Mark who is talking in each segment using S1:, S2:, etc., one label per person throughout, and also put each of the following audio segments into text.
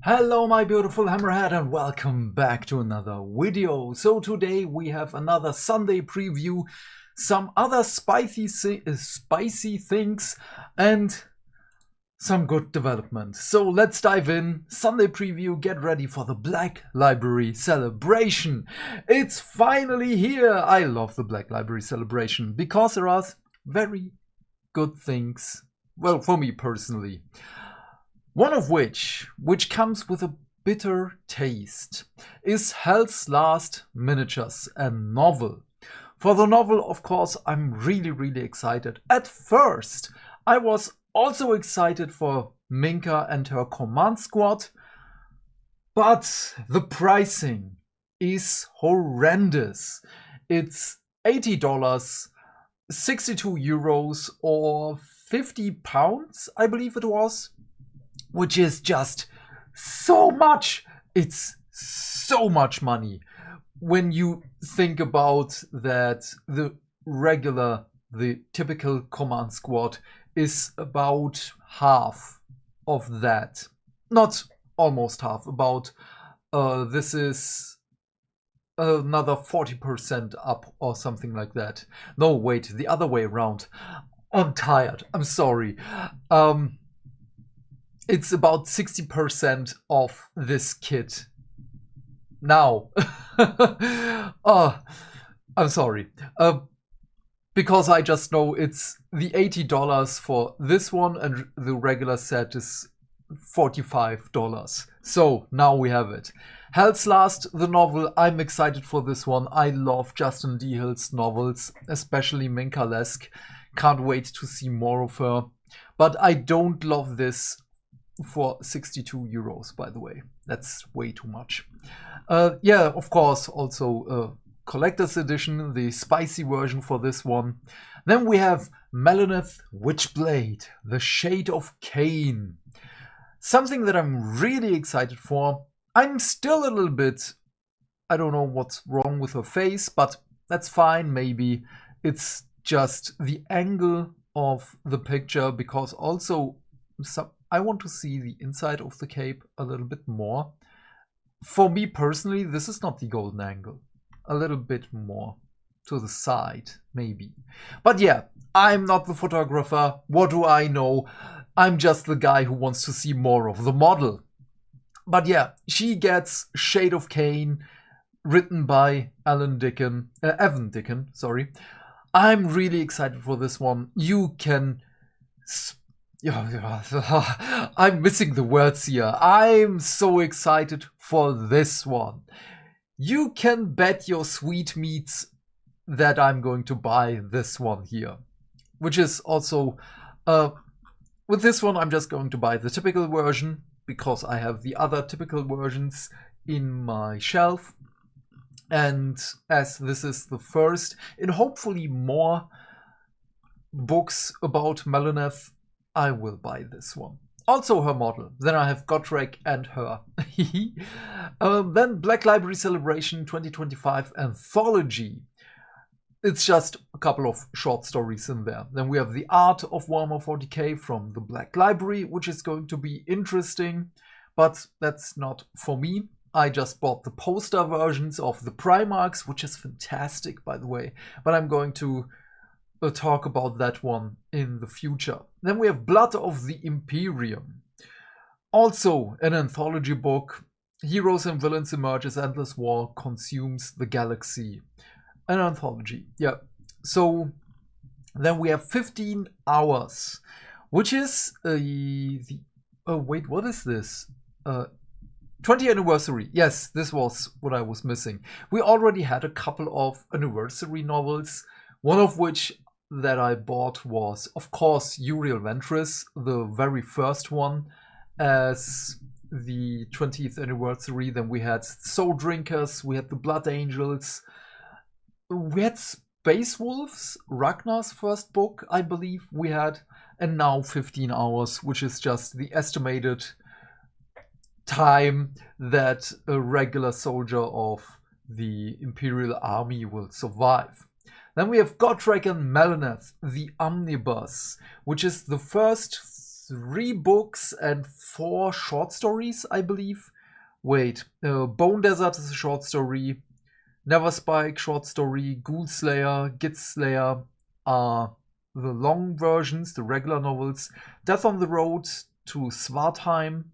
S1: Hello my beautiful hammerhead and welcome back to another video. So today we have another Sunday preview, some other spicy things and some good development. So let's dive in. Sunday preview, get ready for the Black Library celebration. It's finally here. I love the Black Library celebration because there are very good things, well, for me personally. One of which comes with a bitter taste, is Hell's Last Miniatures, a novel. For the novel, of course, I'm really excited. At first, I was also excited for Minka and her command squad, but the pricing is horrendous. It's $80, 62 euros or 50 pounds, I believe it was. Which is just so much. It's so much money when you think about that the typical command squad is about half of that. Not almost half, about this is another 40% up or something like that. No, wait, the other way around. I'm tired, I'm sorry. It's about 60% of this kit. Now, I'm sorry. Because I just know it's the $80 for this one and the regular set is $45. So now we have it. Hell's Last, the novel, I'm excited for this one. I love Justin DeHill's novels, especially Minka-esque. Can't wait to see more of her. But I don't love this for 62 euros, by the way. That's way too much. Yeah, of course, also collector's edition, the spicy version for this one. Then we have Melanath Witchblade, the Shade of Cain. Something that I'm really excited for. I'm still a little bit, I don't know what's wrong with her face, but that's fine, maybe. It's just the angle of the picture, because also I want to see the inside of the cape a little bit more. For me personally, this is not the golden angle. A little bit more to the side, maybe. But yeah, I'm not the photographer. What do I know? I'm just the guy who wants to see more of the model. But yeah, she gets Shade of Cain, written by Evan Dicken, sorry. I'm really excited for this one. You can... I'm missing the words here. I'm so excited for this one. You can bet your sweet meats that I'm going to buy this one here. Which is also... with this one, I'm just going to buy the typical version, because I have the other typical versions in my shelf. And as this is the first in hopefully more books about Melanath, I will buy this one. Also her model. Then I have Gotrek and her. Then Black Library Celebration 2025 Anthology. It's just a couple of short stories in there. Then we have the art of Warhammer 40k from the Black Library, which is going to be interesting, but that's not for me. I just bought the poster versions of the Primarchs, which is fantastic, by the way, but I'm going to talk about that one in the future. Then we have Blood of the Imperium. Also an anthology book. Heroes and Villains Emerge as Endless War Consumes the Galaxy. An anthology, yeah. So then we have 15 Hours, which is wait, what is this? 20th anniversary. Yes, this was what I was missing. We already had a couple of anniversary novels, one of which that I bought was, of course, Uriel Ventris, the very first one, as the 20th anniversary. Then we had Soul Drinkers, we had the Blood Angels, we had Space Wolves, Ragnar's first book, I believe we had, and now 15 Hours, which is just the estimated time that a regular soldier of the Imperial Army will survive. Then we have Gotrek and Melanath, the Omnibus, which is the first 3 books and 4 short stories, I believe. Wait, Bone Desert is a short story. Never Spike, short story. Ghoul Slayer, Git Slayer are the long versions, the regular novels. Death on the Road to Svartheim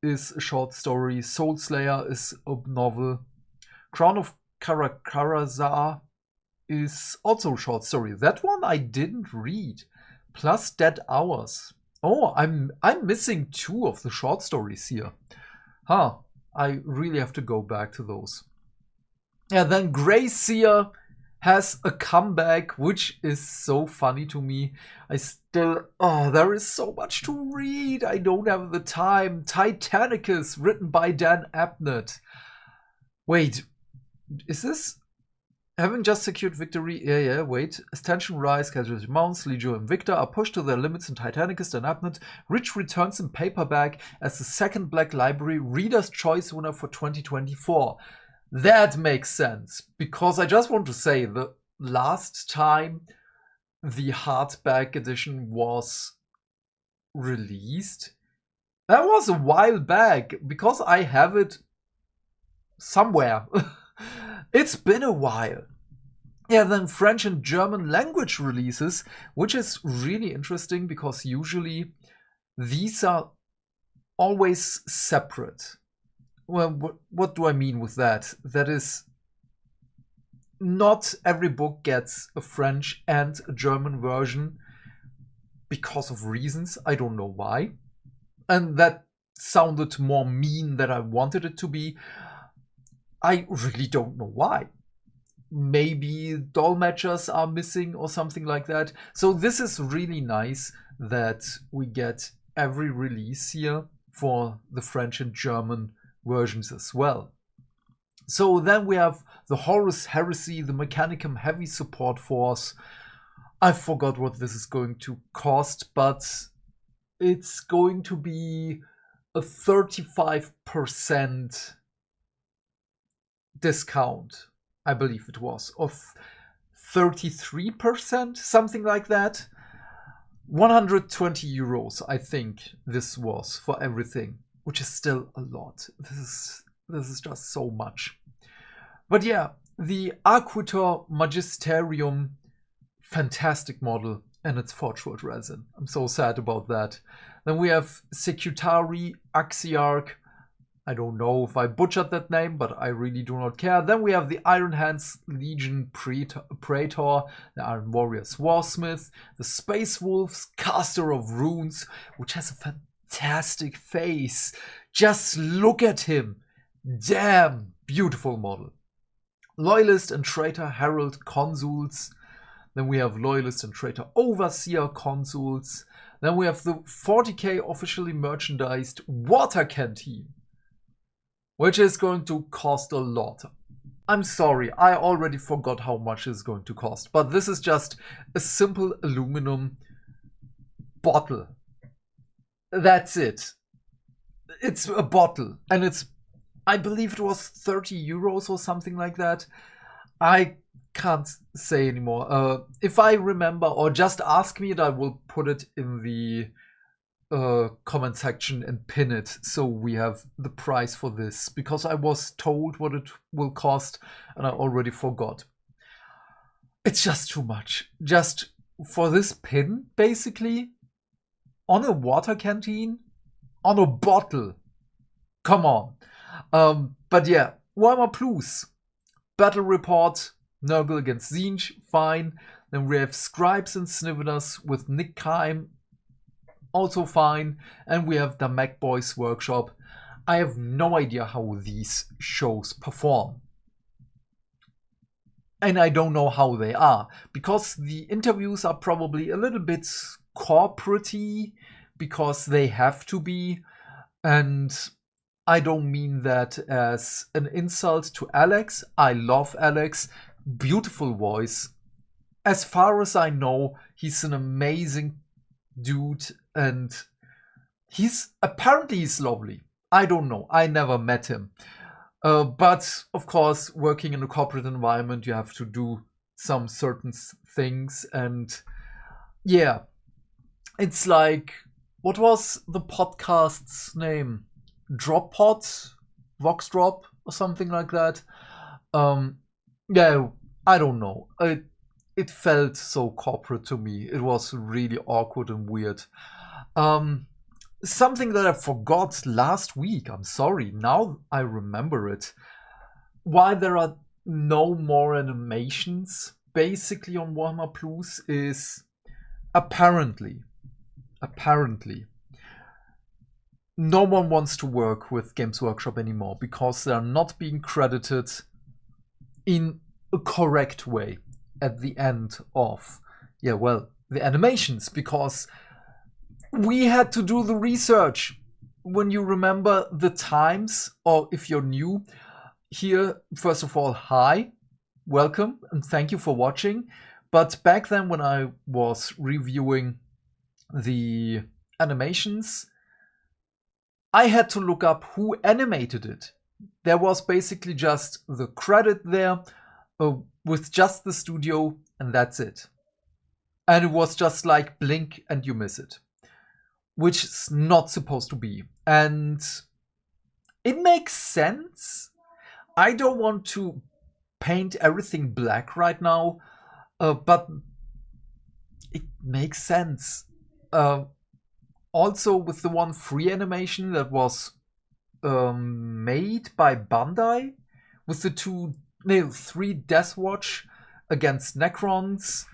S1: is a short story. Soul Slayer is a novel. Crown of Karazar is also a short story. That one I didn't read. Plus Dead Hours. Oh, I'm missing 2 of the short stories here. Huh. I really have to go back to those. Yeah, then Grey Seer has a comeback, which is so funny to me. There is so much to read. I don't have the time. Titanicus, written by Dan Abnett. Wait, is this? Having just secured victory, wait. As tension rise, casualty mounts, Legio and Victor are pushed to their limits in Titanicus. Dan Abnett, Rich returns in paperback as the second Black Library Reader's Choice winner for 2024. That makes sense, because I just want to say the last time the hardback edition was released, that was a while back, because I have it somewhere. It's been a while. Yeah, then French and German language releases, which is really interesting because usually these are always separate. Well, what do I mean with that? That is, not every book gets a French and a German version because of reasons. I don't know why. And that sounded more mean than I wanted it to be. I really don't know why. Maybe dolmetschers are missing or something like that. So this is really nice that we get every release here for the French and German versions as well. So then we have the Horus Heresy, the Mechanicum Heavy Support Force. I forgot what this is going to cost, but it's going to be a 35% discount, I believe it was, of 33%, something like that. 120 euros, I think this was for everything, which is still a lot. This is just so much. But yeah, the Arquitor Magisterium, fantastic model, and it's Forge World resin. I'm so sad about that. Then we have Secutari Axiarch. I don't know if I butchered that name, but I really do not care. Then we have the Iron Hands Legion Praetor, the Iron Warriors Warsmith, the Space Wolves Caster of Runes, which has a fantastic face. Just look at him. Damn, beautiful model. Loyalist and Traitor Herald Consuls. Then we have Loyalist and Traitor Overseer Consuls. Then we have the 40k officially merchandised Water Canteen, which is going to cost a lot. I'm sorry, I already forgot how much it's going to cost, but this is just a simple aluminum bottle. That's it. It's a bottle, and it's, I believe it was 30 euros or something like that. I can't say anymore. If I remember, or just ask me, and I will put it in the comment section and pin it so we have the price for this, because I was told what it will cost and I already forgot. It's just too much. Just for this pin, basically, on a water canteen, on a bottle. Come on. But yeah, Warhammer Plus. Battle Report, Nurgle against Tzeentch, fine. Then we have Scribes and Sniveners with Nick Kime, also fine. And we have the Mac Boys Workshop. I have no idea how these shows perform. And I don't know how they are, because the interviews are probably a little bit corporate-y, because they have to be. And I don't mean that as an insult to Alex. I love Alex. Beautiful voice. As far as I know, he's an amazing dude, and he's lovely. I don't know. I never met him. But of course, working in a corporate environment, you have to do some certain things. And yeah, it's like what was the podcast's name? Drop Pod, Vox Drop, or something like that. Yeah, I don't know. It felt so corporate to me. It was really awkward and weird. Something that I forgot last week. I'm sorry. Now I remember it. Why there are no more animations basically on Warhammer Plus is apparently no one wants to work with Games Workshop anymore because they are not being credited in a correct way at the end of, the animations, because we had to do the research. When you remember the times, or if you're new here, first of all, hi, welcome, and thank you for watching. But back then, when I was reviewing the animations, I had to look up who animated it. There was basically just the credit there with just the studio, and that's it. And it was just like blink and you miss it, which is not supposed to be. And it makes sense. I don't want to paint everything black right now, but it makes sense. Also, with the one free animation that was made by Bandai, with the three Death Watch against Necrons,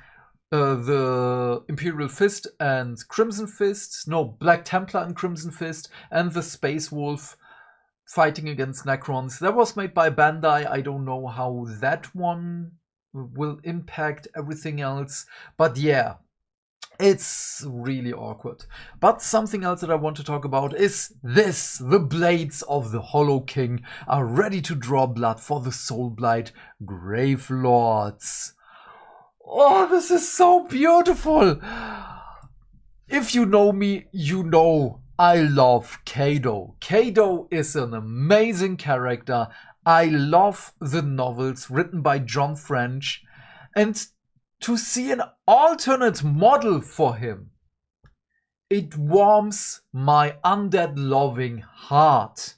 S1: the Imperial Fist and Crimson Fist, Black Templar and Crimson Fist, and the Space Wolf fighting against Necrons. That was made by Bandai. I don't know how that one will impact everything else, but yeah, it's really awkward. But something else that I want to talk about is this. The blades of the Hollow King are ready to draw blood for the Soulblight Grave Lords. Oh, this is so beautiful. If you know me, you know I love Kado. Kado is an amazing character. I love the novels written by John French. And to see an alternate model for him, it warms my undead-loving heart.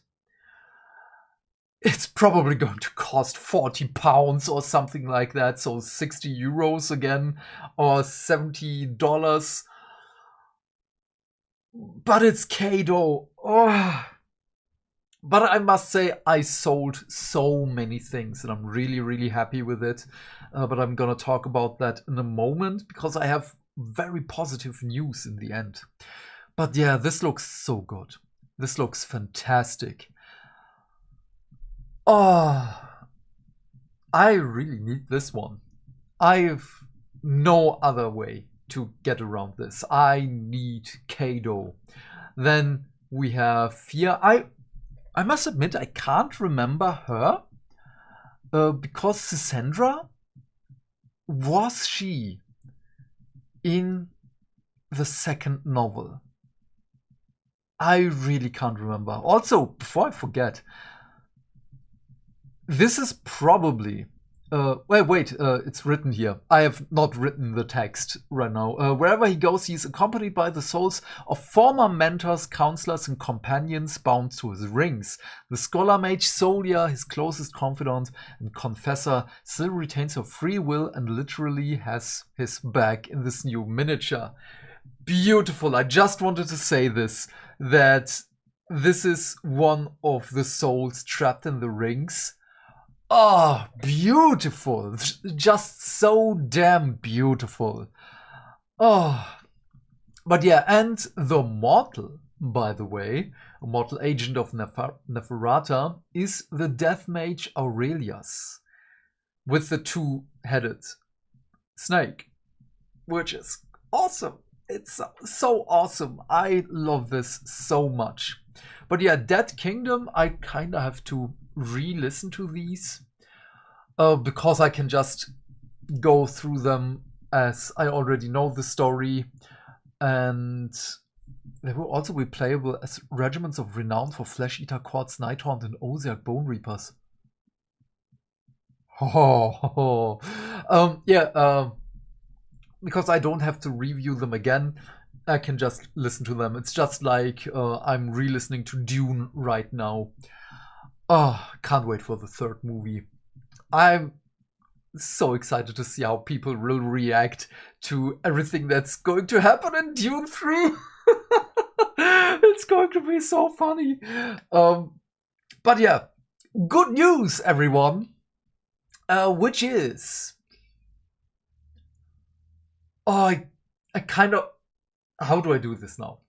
S1: It's probably going to cost £40 or something like that, so 60 euros again, or $70. But it's Kado. Oh. But I must say, I sold so many things, and I'm really, really happy with it. But I'm gonna talk about that in a moment, because I have very positive news in the end. But yeah, this looks so good. This looks fantastic. Oh, I really need this one. I've no other way to get around this. I need Kado. Then we have Fear. I must admit, I can't remember her because Cassandra, was she in the second novel? I really can't remember. Also, before I forget, this is probably it's written here. I have not written the text right now. Wherever he goes, he is accompanied by the souls of former mentors, counselors, and companions bound to his rings. The scholar mage Solia, his closest confidant and confessor, still retains her free will and literally has his back in this new miniature. Beautiful. I just wanted to say this, that this is one of the souls trapped in the rings. Oh, beautiful. Just so damn beautiful. Oh. But yeah, and the mortal, by the way, a mortal agent of Neferata, is the death mage Aurelius, with the two-headed snake, which is awesome. It's so awesome. I love this so much. But yeah, Dead Kingdom, I kind of have to re-listen to these because I can just go through them as I already know the story, and they will also be playable as regiments of renown for Flesh Eater, Quartz, Nighthaunt, and Osiark Bone Reapers. Yeah, because I don't have to review them again. I can just listen to them. It's just like I'm re-listening to Dune right now. Oh, can't wait for the third movie. I'm so excited to see how people will react to everything that's going to happen in Dune 3. It's going to be so funny. But yeah, good news, everyone. Which is... Oh, I kind of... How do I do this now?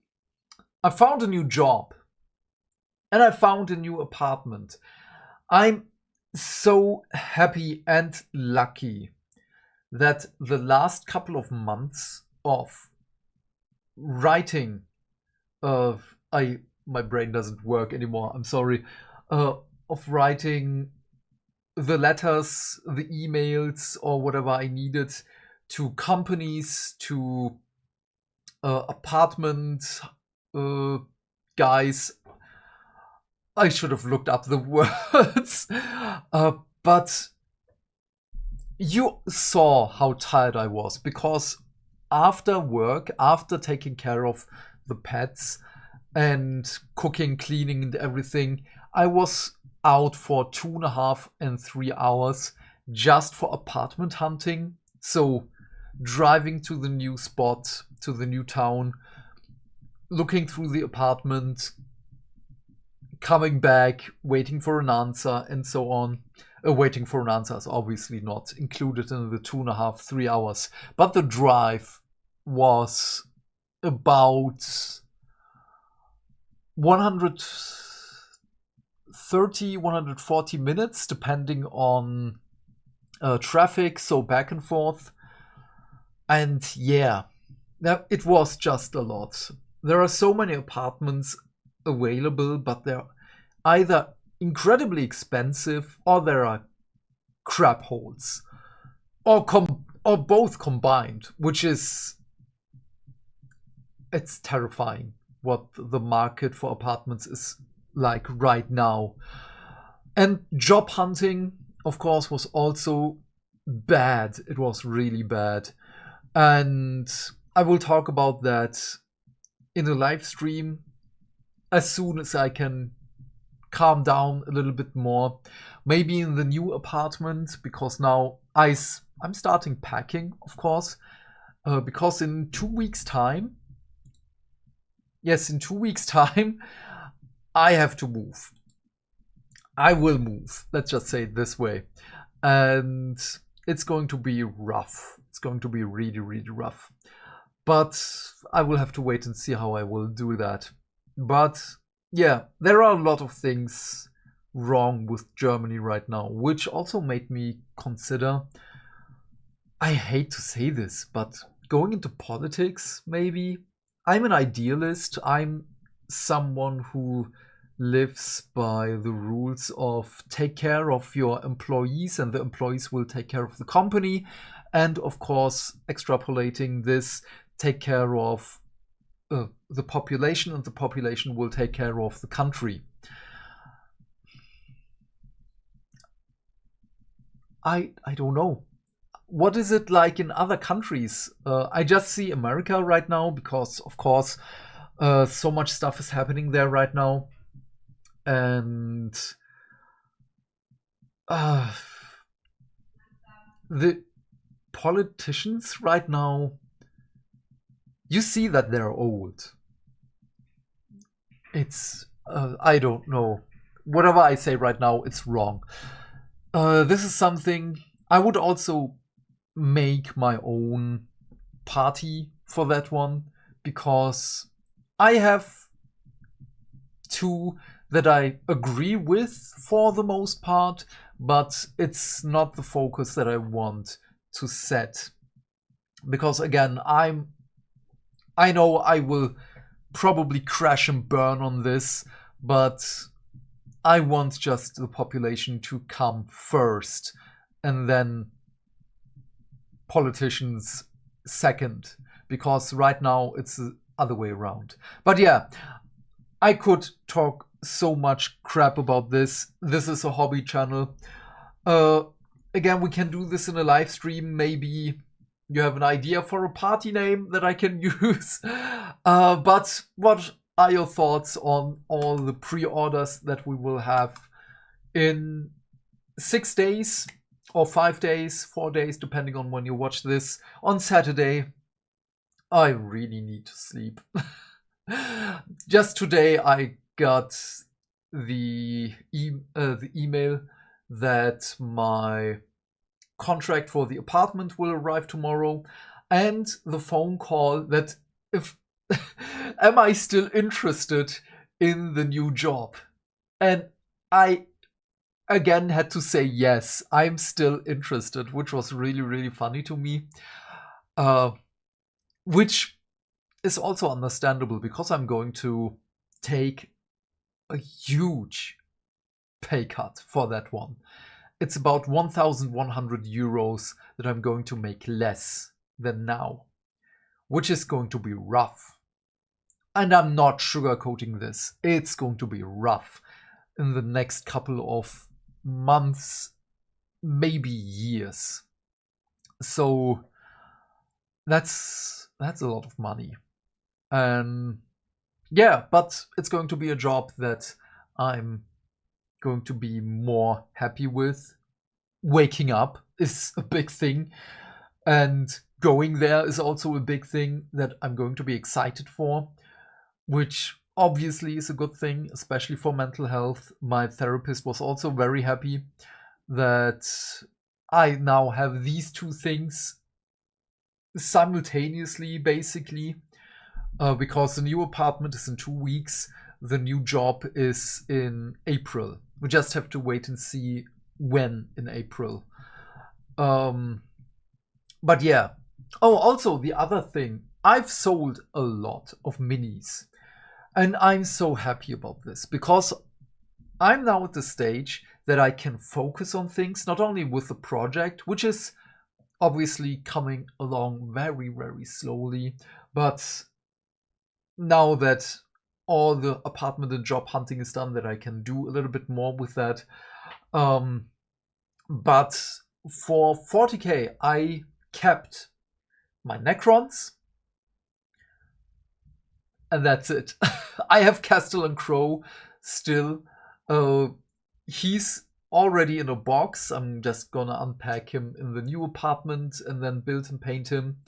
S1: I found a new job. And I found a new apartment. I'm so happy and lucky that the last couple of months of writing my brain doesn't work anymore, I'm sorry, of writing the letters, the emails, or whatever I needed to companies, to apartment guys. I should have looked up the words. But you saw how tired I was, because after work, after taking care of the pets and cooking, cleaning and everything, I was out for 2.5 and 3 hours just for apartment hunting. So driving to the new spot, to the new town, looking through the apartment, coming back, waiting for an answer, and so on. Waiting for an answer is obviously not included in the 2.5, 3 hours. But the drive was about 130, 140 minutes, depending on traffic, so back and forth. And yeah, it was just a lot. There are so many apartments available, but they're either incredibly expensive or there are crap holes, or both combined, which is, it's terrifying what the market for apartments is like right now. And job hunting, of course, was also bad. It was really bad, and I will talk about that in a live stream as soon as I can calm down a little bit more. Maybe in the new apartment, because now I'm starting packing, of course, because in 2 weeks' time, yes, in 2 weeks' time, I have to move. I will move. Let's just say it this way. And it's going to be rough. It's going to be really, really rough. But I will have to wait and see how I will do that. But yeah, there are a lot of things wrong with Germany right now, which also made me consider, I hate to say this, but going into politics, maybe. I'm an idealist. I'm someone who lives by the rules of take care of your employees and the employees will take care of the company. And of course, extrapolating this, take care of the population, and the population will take care of the country. I don't know. What is it like in other countries? I just see America right now because, of course, so much stuff is happening there right now. And the politicians right now, you see that they're old. It's, I don't know. Whatever I say right now, it's wrong. This is something I would also make my own party for that one, because I have two that I agree with for the most part, but it's not the focus that I want to set. Because again, I know I will probably crash and burn on this, but I want just the population to come first and then politicians second, because right now it's the other way around. But yeah, I could talk so much crap about this. This is a hobby channel. Again, we can do this in a live stream maybe you have an idea for a party name that I can use. But what are your thoughts on all the pre-orders that we will have in 6 days or 5 days, 4 days, depending on when you watch this, on Saturday? I really need to sleep. Just today I got the email that my contract for the apartment will arrive tomorrow, and the phone call that if am I still interested in the new job? And I again had to say yes, I'm still interested, which was really, really funny to me. Which is also understandable because I'm going to take a huge pay cut for that one. It's about 1,100 euros that I'm going to make less than now, which is going to be rough. And I'm not sugarcoating this. It's going to be rough in the next couple of months, maybe years. So that's a lot of money. Yeah, but it's going to be a job that I'm going to be more happy with. Waking up is a big thing, and going there is also a big thing that I'm going to be excited for, which obviously is a good thing, especially for mental health. My therapist was also very happy that I now have these two things simultaneously, basically, because the new apartment is in 2 weeks. The new job is in April. We just have to wait and see when in April. But yeah. Oh, also the other thing, I've sold a lot of minis, and I'm so happy about this because I'm now at the stage that I can focus on things, not only with the project, which is obviously coming along very, very slowly, but now that all the apartment and job hunting is done, that I can do a little bit more with that. But for 40k, I kept my Necrons, and that's it. I have Castle and Crow still. He's already in a box. I'm just gonna unpack him in the new apartment and then build and paint him.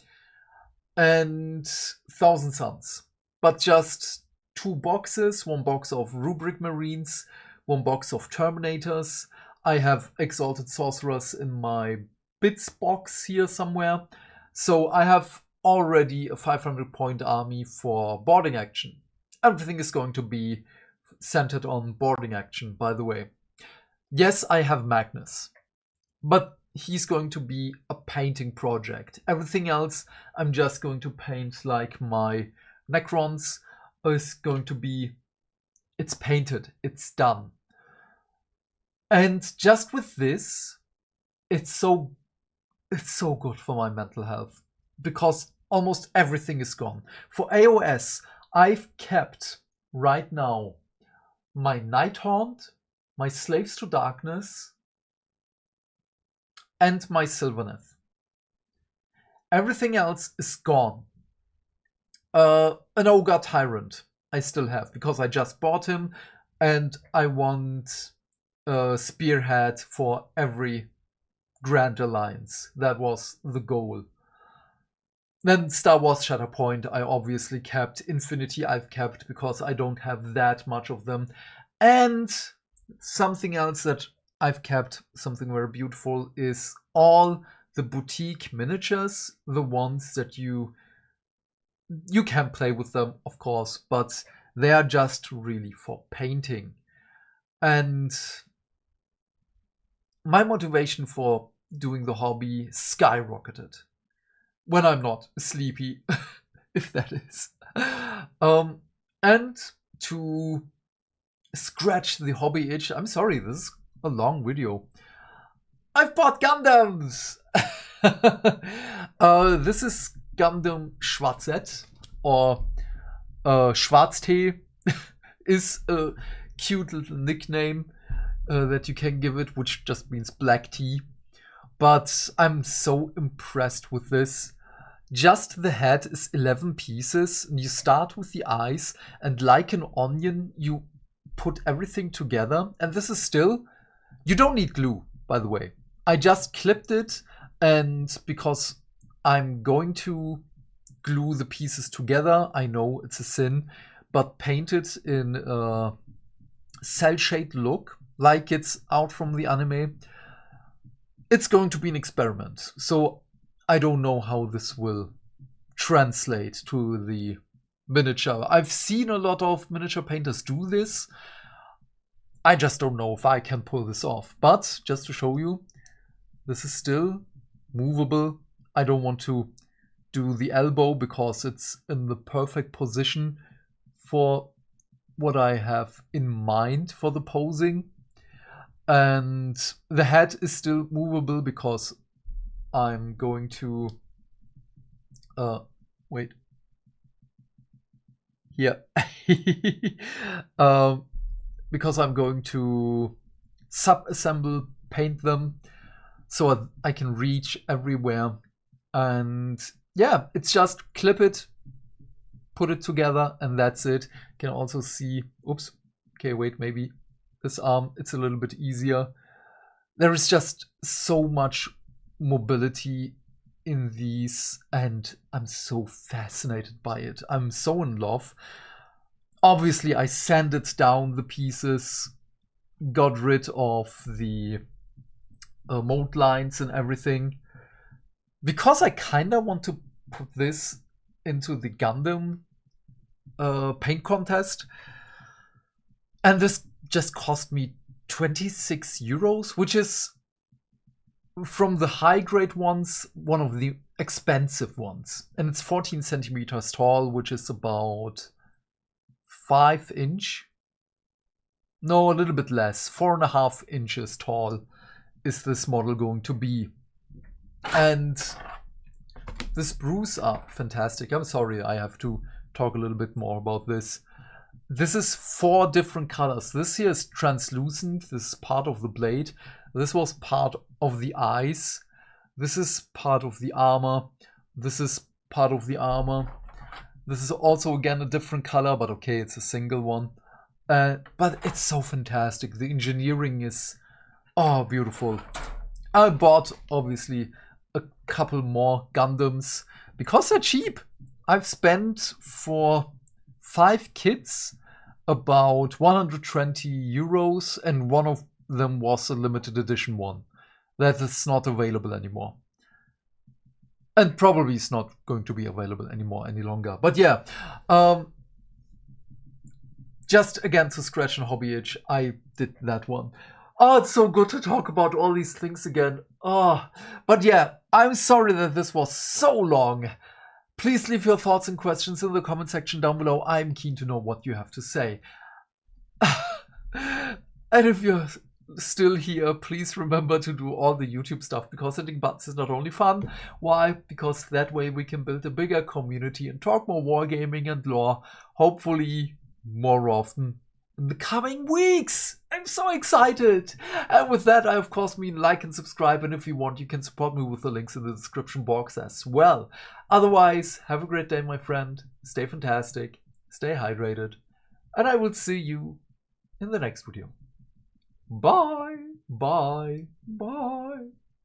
S1: And Thousand Suns, but just 2 boxes, 1 box of Rubric Marines, 1 box of Terminators. I have Exalted Sorcerers in my bits box here somewhere. So I have already a 500 point army for boarding action. Everything is going to be centered on boarding action, by the way. Yes, I have Magnus, but he's going to be a painting project. Everything else, I'm just going to paint, like my Necrons is going to be, it's painted, it's done. And just with this, it's so good for my mental health because almost everything is gone. For AOS, I've kept right now my Nighthaunt, my Slaves to Darkness, and my Sylvaneth. Everything else is gone. An Ogre Tyrant I still have because I just bought him, and I want a Spearhead for every Grand Alliance. That was the goal. Then Star Wars Shatterpoint I obviously kept. Infinity I've kept because I don't have that much of them. And something else that I've kept, something very beautiful, is all the boutique miniatures, the ones that you can play with them, of course, but they are just really for painting. And my motivation for doing the hobby skyrocketed when I'm not sleepy, if that is. And to scratch the hobby itch, I'm sorry, this is a long video. I've bought Gundams! This is Gundam Schwarzett, or Schwarztee is a cute little nickname that you can give it, which just means black tea. but I'm so impressed with this. Just the head is 11 pieces, and you start with the eyes, and like an onion, you put everything together. And this is still, you don't need glue, by the way. I just clipped it, and because I'm going to glue the pieces together, I know it's a sin, but paint it in a cell shade look, like it's out from the anime. It's going to be an experiment, so I don't know how this will translate to the miniature. I've seen a lot of miniature painters do this. I just don't know if I can pull this off. But just to show you, this is still movable. I don't want to do the elbow because it's in the perfect position for what I have in mind for the posing. And the head is still movable because I'm going to wait here. Because I'm going to sub-assemble, paint them so I can reach everywhere. And yeah, it's just clip it, put it together, and that's it. You can also see, oops, okay, wait, maybe this arm, it's a little bit easier. There is just so much mobility in these, and I'm so fascinated by it. I'm so in love. Obviously, I sanded down the pieces, got rid of the mold lines and everything, because I kind of want to put this into the Gundam paint contest. And this just cost me 26 euros, which is, from the high grade ones, one of the expensive ones. And it's 14 centimeters tall, which is about 5 inch. No, a little bit less. 4.5 inches tall is this model going to be. And the sprues are fantastic. I'm sorry, I have to talk a little bit more about this. This is 4 different colors. This here is translucent. This is part of the blade. This was part of the eyes. This is part of the armor. This is part of the armor. This is also, again, a different color, but okay, it's a single one. But it's so fantastic. The engineering is, oh, beautiful. I bought, obviously, a couple more Gundams because they're cheap. I've spent for 5 kits about 120 euros, and one of them was a limited edition one that is not available anymore, and probably is not going to be available anymore any longer. But yeah, just again to scratch and hobby itch, I did that one. Oh, it's so good to talk about all these things again. Oh, but yeah, I'm sorry that this was so long. Please leave your thoughts and questions in the comment section down below. I'm keen to know what you have to say. And if you're still here, please remember to do all the YouTube stuff, because hitting buttons is not only fun. Why? Because that way we can build a bigger community and talk more wargaming and lore, hopefully more often in the coming weeks. I'm so excited. And with that, I of course mean like and subscribe, and if you want, you can support me with the links in the description box as well. Otherwise, have a great day, my friend. Stay fantastic, stay hydrated, and I will see you in the next video. Bye, bye, bye.